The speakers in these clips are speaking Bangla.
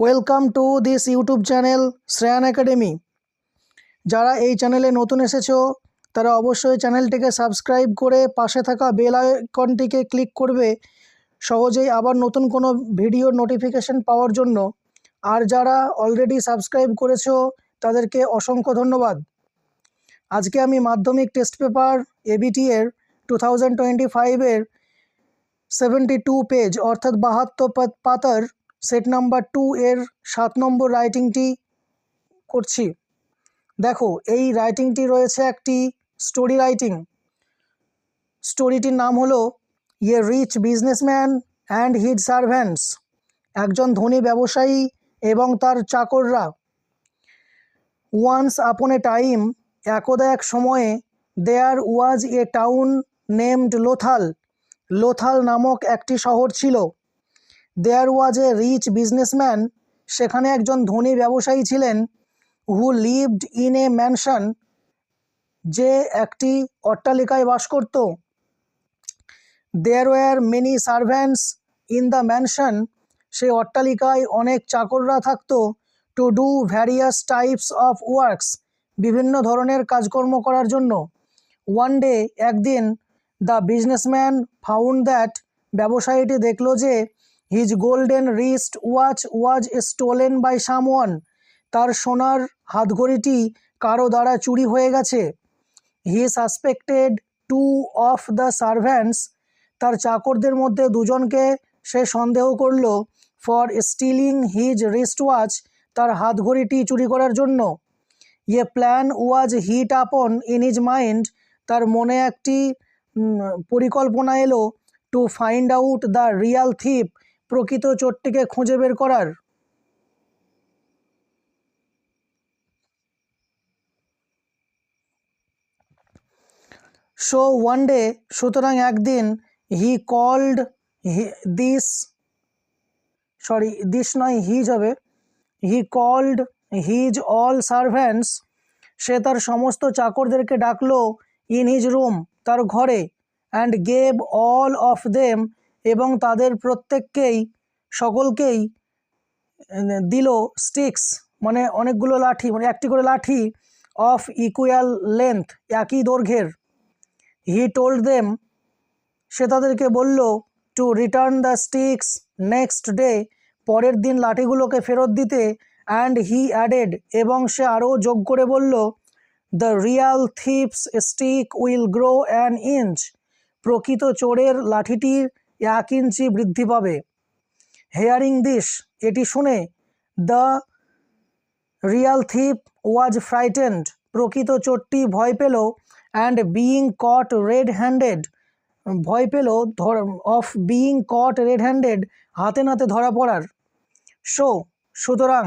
Welcome to this YouTube channel Shreyan academy. যারা এই চ্যানেলে নতুন এসেছো তারা অবশ্যই চ্যানেলটিকে সাবস্ক্রাইব করে পাশে থাকা বেল আইকনটিকে ক্লিক করবে সহজেই আবার নতুন কোনো ভিডিওর নোটিফিকেশন পাওয়ার জন্য। আর যারা অলরেডি সাবস্ক্রাইব করেছো তাদেরকে অসংখ্য ধন্যবাদ। আজকে আমি মাধ্যমিক টেস্ট পেপার এবিটি এর 2025-এর 72 পেজ অর্থাৎ 72 পাতার সেট নাম্বার 2 এর 7 নম্বর রাইটিংটি করছি। দেখো, এই রাইটিংটি রয়েছে একটি স্টোরি রাইটিং। স্টোরিটির নাম হলো a rich businessman and his servants. একজন ধনী ব্যবসায়ী এবং তার চাকররা। ওয়ান্স আপন এ টাইম, একদা এক সময়ে, there was a town named Lothal. Lothal নামক একটি শহর ছিল। দেয়ার ওয়াজ এ রিচ বিজনেসম্যান, সেখানে একজন ধনী ব্যবসায়ী ছিলেন। Who lived in a mansion, যে একটি অট্টালিকায় বাস করত। There were many servants in the mansion, সেই অট্টালিকায় অনেক চাকররা থাকতো। To do various types of works, বিভিন্ন ধরনের কাজকর্ম করার জন্য। ওয়ান ডে, একদিন, দ্য বিজনেসম্যান ফাউন্ড দ্যাট, ব্যবসায়ীটি দেখল যে his golden wrist watch was stolen by someone, তার সোনার হাতঘড়িটি কারো দ্বারা চুরি হয়ে গেছে। He suspected 2 of the servants, তার চাকরদের মধ্যে দুজনকে সে সন্দেহ করল। For stealing his wrist watch, তার হাতঘড়িটি চুরি করার জন্য। A plan was hit upon in his mind, তার মনে একটি পরিকল্পনা এলো। To find out the real thief, প্রকৃত চোরটিকে খুঁজে বের করার। সো ওয়ান ডে, সুতরাং একদিন, হি কল্ড দিস নয়, হিজ হবে, হি কল্ড হিজ অল সার্ভ্যান্টস, সে তার সমস্ত চাকরদেরকে ডাকলো। ইন হিজ রুম, তার ঘরে। And gave all of them, এবং তাদের প্রত্যেককেই, সকলকেই দিল স্টিক্স, মানে অনেকগুলো লাঠি, মানে একটি করে লাঠি। অফ ইকুয়াল লেন্থ, একই দৈর্ঘ্যের। হি টোল্ড দেম, সে তাদেরকে বলল। To return the sticks next day, পরের দিন লাঠিগুলোকে ফেরত দিতে। অ্যান্ড হি অ্যাডেড, এবং সে আরও যোগ করে বলল। The real thief's stick will grow an inch, প্রকৃত চোরের লাঠিটির 1 ইঞ্চি বৃদ্ধি পাবে। হেয়ারিং দিস, এটি শুনে, the real thief was frightened, প্রকৃত চোরটি ভয় পেল। And being caught red handed, ভয় পেল of being caught red handed, হাতে নাতে ধরা পড়ার। সুতরাং,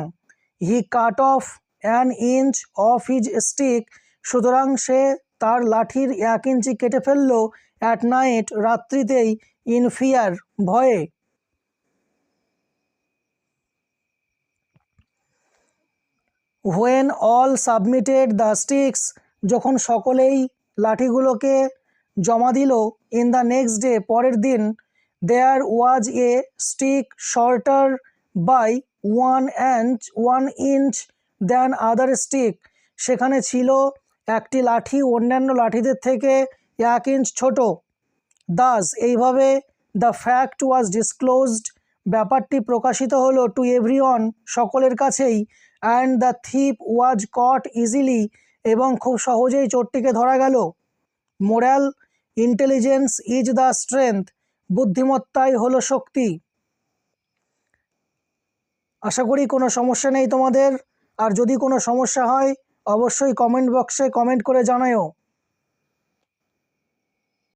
he cut off an inch of his stick, সুতরাং সে তার লাঠির 1 ইঞ্চি কেটে ফেলল। অ্যাট নাইট, রাত্রিতেই। ইন ফিয়ার, ভয়ে। When all submitted the sticks, যখন সকলেই লাঠিগুলোকে জমা দিল। ইন দ্য নেক্সট ডে, পরের দিন। There was a stick shorter by 1 inch than other stick, সেখানে ছিল একটি লাঠি অন্যান্য লাঠিদের থেকে 1 ইঞ্চ ছোট। দাস, এইভাবে, দ্য ফ্যাক্ট ওয়াজ ডিসক্লোজড, ব্যাপারটি প্রকাশিত হলো। টু এভরিওয়ান, সকলের কাছেই। And the thief was caught easily, এবং খুব সহজেই চোরটিকে ধরা গেল। Moral, intelligence is the strength, বুদ্ধিমত্তাই হলো শক্তি। আশা করি কোনো সমস্যা নেই তোমাদের। আর যদি কোনো সমস্যা হয় অবশ্যই কমেন্ট বক্সে কমেন্ট করে জানাও।